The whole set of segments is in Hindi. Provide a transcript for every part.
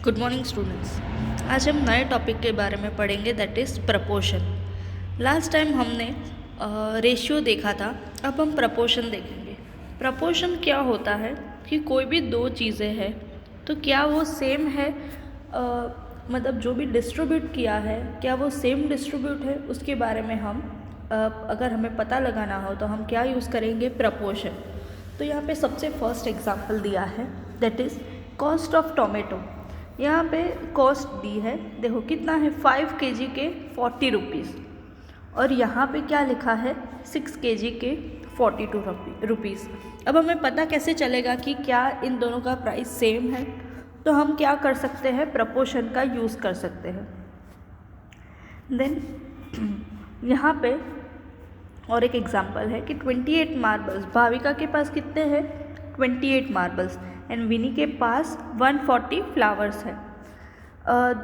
Good morning students. आज हम नए टॉपिक के बारे में पढ़ेंगे, that is proportion. Last time हमने रेशियो देखा था, अब हम प्रपोर्शन देखेंगे। प्रपोर्शन क्या होता है कि कोई भी दो चीज़ें हैं तो क्या वो सेम है, मतलब जो भी डिस्ट्रीब्यूट किया है क्या वो सेम डिस्ट्रीब्यूट है, उसके बारे में हम अगर हमें पता लगाना हो तो हम क्या यूज़ करेंगे, प्रपोर्शन। तो यहाँ पे सबसे फर्स्ट एग्जांपल दिया है, that is cost of tomato. यहाँ पे कॉस्ट दी है, देखो कितना है, 5 kg के 40 रुपीज़, और यहाँ पे क्या लिखा है, 6 kg के 42 रुपीज़। अब हमें पता कैसे चलेगा कि क्या इन दोनों का प्राइस सेम है, तो हम क्या कर सकते हैं, प्रपोर्शन का यूज़ कर सकते हैं। देन यहाँ पे और एक एग्जांपल है कि 28 मार्बल्स, भाविका के पास कितने हैं, 28 मार्बल्स, एंड विनी के पास 140 फ्लावर्स है।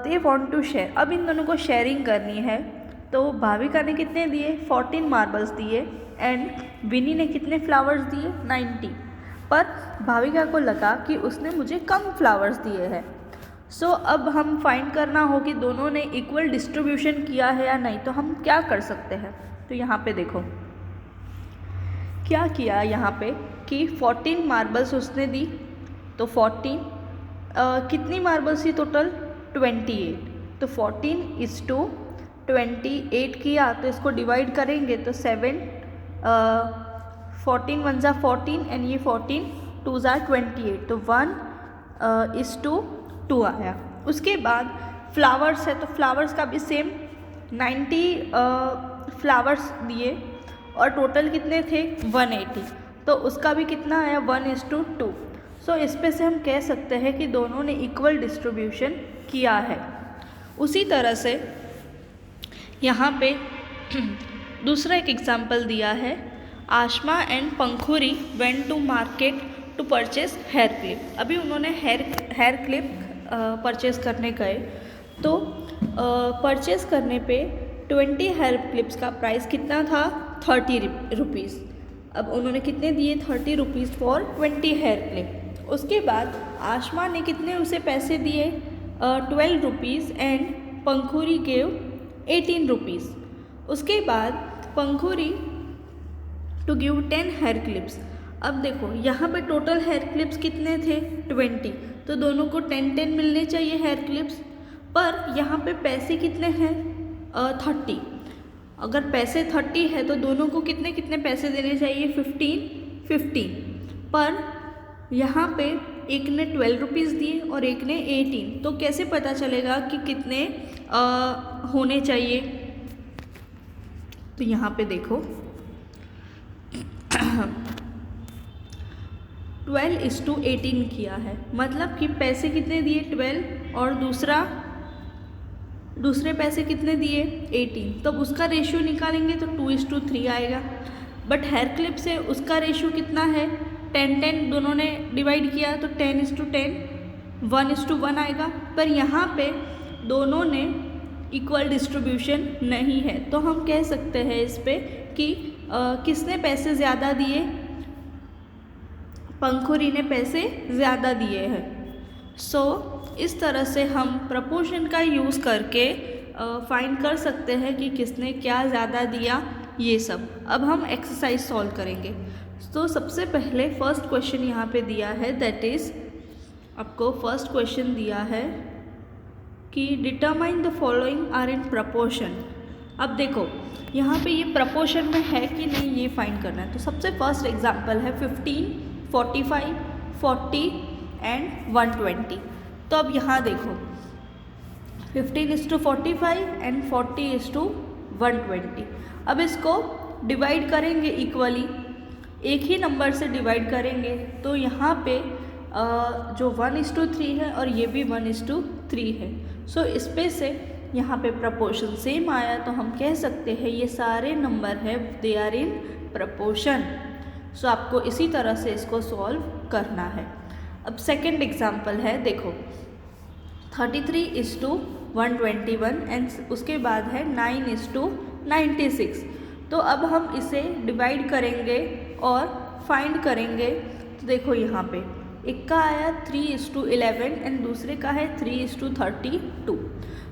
They want to share. अब इन दोनों को शेयरिंग करनी है, तो भाविका ने कितने दिए, 14 मार्बल्स दिए, एंड विनी ने कितने फ्लावर्स दिए, 90। पर भाविका को लगा कि उसने मुझे कम फ्लावर्स दिए हैं। सो अब हम फाइंड करना हो कि दोनों ने इक्वल डिस्ट्रीब्यूशन किया है या नहीं, तो हम क्या कर सकते हैं। तो यहाँ पे देखो क्या किया, यहाँ पे कि 14 मार्बल्स उसने दी, तो 14 कितनी मार्बल्स थी टोटल, 28। तो 14:28 किया, तो इसको डिवाइड करेंगे तो 7, 14 1 ज़ा 14 एंड ये 14 2 ज़ा 28, तो 1:2 आया। उसके बाद फ्लावर्स है, तो फ्लावर्स का भी सेम 90 फ्लावर्स दिए, और टोटल कितने थे, 180, तो उसका भी कितना आया, 1:2। सो इस पे से हम कह सकते हैं कि दोनों ने इक्वल डिस्ट्रीब्यूशन किया है। उसी तरह से यहाँ पे दूसरा एक एग्जांपल दिया है, Ashma and Pankhuri went to market to purchase hair clip. अभी उन्होंने हेयर क्लिप परचेज करने गए, तो परचेज करने पे 20 हेयर क्लिप्स का प्राइस कितना था, 30 रुपीज़। अब उन्होंने कितने दिए, 30 रुपीज़ फॉर 20 हेयर क्लिप। उसके बाद आशमा ने कितने उसे पैसे दिए, 12 रुपीज़, एंड पंखुरी गेव 18 रुपीज़। उसके बाद पंखुरी टू गिव 10 हेयर क्लिप्स। अब देखो यहाँ पे टोटल हेयर क्लिप्स कितने थे, 20, तो दोनों को 10-10 मिलने चाहिए हेयर क्लिप्स, पर यहाँ पे पैसे कितने हैं, 30। अगर पैसे 30 है तो दोनों को कितने कितने पैसे देने चाहिए, 15, पर यहाँ पे एक ने 12 रुपीज़ दिए और एक ने 18, तो कैसे पता चलेगा कि कितने होने चाहिए। तो यहाँ पे देखो 12:18 किया है, मतलब कि पैसे कितने दिए, 12, और दूसरे पैसे कितने दिए, 18, तब उसका रेशियो निकालेंगे तो 2:3 आएगा। बट हेयर क्लिप से उसका रेशियो कितना है, 10-10, दोनों ने डिवाइड किया तो 10:10, 1:1 आएगा। पर यहाँ पे दोनों ने इक्वल डिस्ट्रीब्यूशन नहीं है, तो हम कह सकते हैं इस पे कि किसने पैसे ज़्यादा दिए, पंखुरी ने पैसे ज़्यादा दिए हैं। सो इस तरह से हम प्रपोर्शन का यूज़ करके फाइंड कर सकते हैं कि किसने क्या ज़्यादा दिया, ये सब। अब हम एक्सरसाइज सॉल्व करेंगे। तो सबसे पहले फर्स्ट क्वेश्चन यहाँ पे दिया है, दैट इज़ आपको फर्स्ट क्वेश्चन दिया है कि determine the following are in proportion. अब देखो यहाँ पे ये प्रपोर्शन में है कि नहीं, ये फाइंड करना है। तो सबसे फर्स्ट एग्जांपल है 15, 45, 40 एंड 120। तो अब यहाँ देखो 15:45 एंड 40:120। अब इसको डिवाइड करेंगे इक्वली, एक ही नंबर से डिवाइड करेंगे, तो यहाँ पे जो 1:3 है और ये भी 1:3 है। सो इस पे से यहाँ पे प्रपोर्शन सेम आया, तो हम कह सकते हैं ये सारे नंबर हैं, दे आर इन प्रपोर्शन। सो आपको इसी तरह से इसको सॉल्व करना है। अब सेकंड एग्जांपल है, देखो 33:121 एंड उसके बाद है 9:96। तो अब हम इसे डिवाइड करेंगे और फाइंड करेंगे। तो देखो यहाँ पे एक का आया 3:11 एंड दूसरे का है 3:32।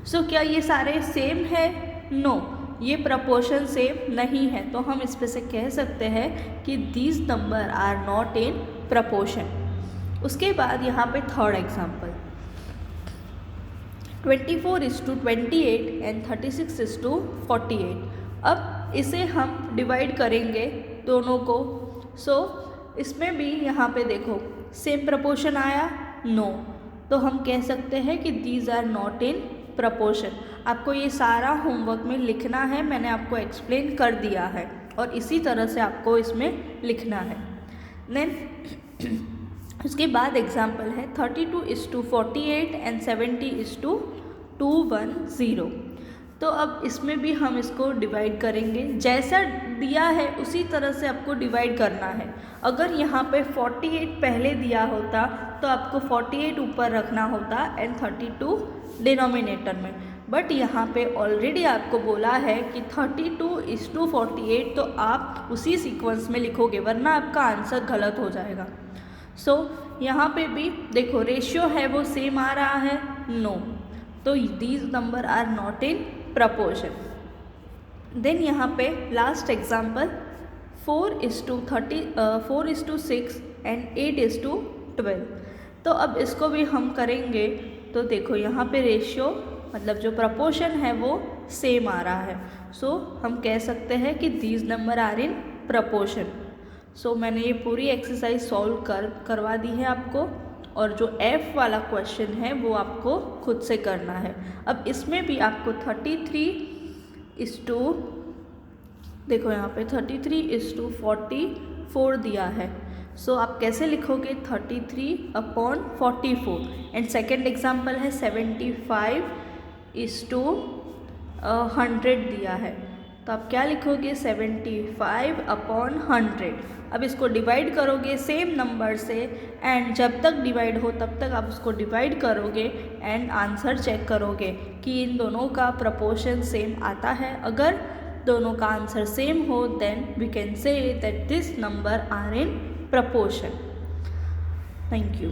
सो क्या ये सारे सेम है? नो, ये प्रपोर्शन सेम नहीं है, तो हम इस पे से कह सकते हैं कि these number are not in proportion. उसके बाद यहाँ पे थर्ड एग्जाम्पल 24:28 एंड 36:48। अब इसे हम डिवाइड करेंगे दोनों को। सो इसमें भी यहाँ पे देखो सेम प्रपोर्शन आया? नो, तो हम कह सकते हैं कि these are not in proportion. आपको ये सारा होमवर्क में लिखना है, मैंने आपको एक्सप्लेन कर दिया है और इसी तरह से आपको इसमें लिखना है। देन उसके बाद एग्जाम्पल है 32:48 एंड 70:210। तो अब इसमें भी हम इसको डिवाइड करेंगे, जैसा दिया है उसी तरह से आपको डिवाइड करना है। अगर यहाँ पे 48 पहले दिया होता तो आपको 48 ऊपर रखना होता एंड 32 डिनोमिनेटर में, बट यहाँ पे ऑलरेडी आपको बोला है कि 32:48, तो आप उसी सीक्वेंस में लिखोगे वरना आपका आंसर गलत हो जाएगा। सो यहाँ पे भी देखो रेशियो है वो सेम आ रहा है? नो, तो these number are not in proportion. Then यहाँ पे लास्ट एग्जाम्पल 4:6 एंड 8:12। तो अब इसको भी हम करेंगे, तो देखो यहाँ पे रेशियो मतलब जो प्रपोर्शन है वो सेम आ रहा है। सो हम कह सकते हैं कि these number are in proportion. So मैंने ये पूरी एक्सरसाइज सॉल्व करवा दी है आपको, और जो F वाला क्वेश्चन है वो आपको खुद से करना है। अब इसमें भी आपको 33 देखो यहाँ पे 33:44 दिया है। सो आप कैसे लिखोगे? 33/44। एंड सेकेंड एग्जाम्पल है 75:100 दिया है, तो आप क्या लिखोगे? 75/100। अब इसको डिवाइड करोगे सेम नंबर से, एंड जब तक डिवाइड हो तब तक आप उसको डिवाइड करोगे एंड आंसर चेक करोगे कि इन दोनों का प्रपोर्शन सेम आता है। अगर दोनों का आंसर सेम हो then we can say that this number are in proportion. Thank you.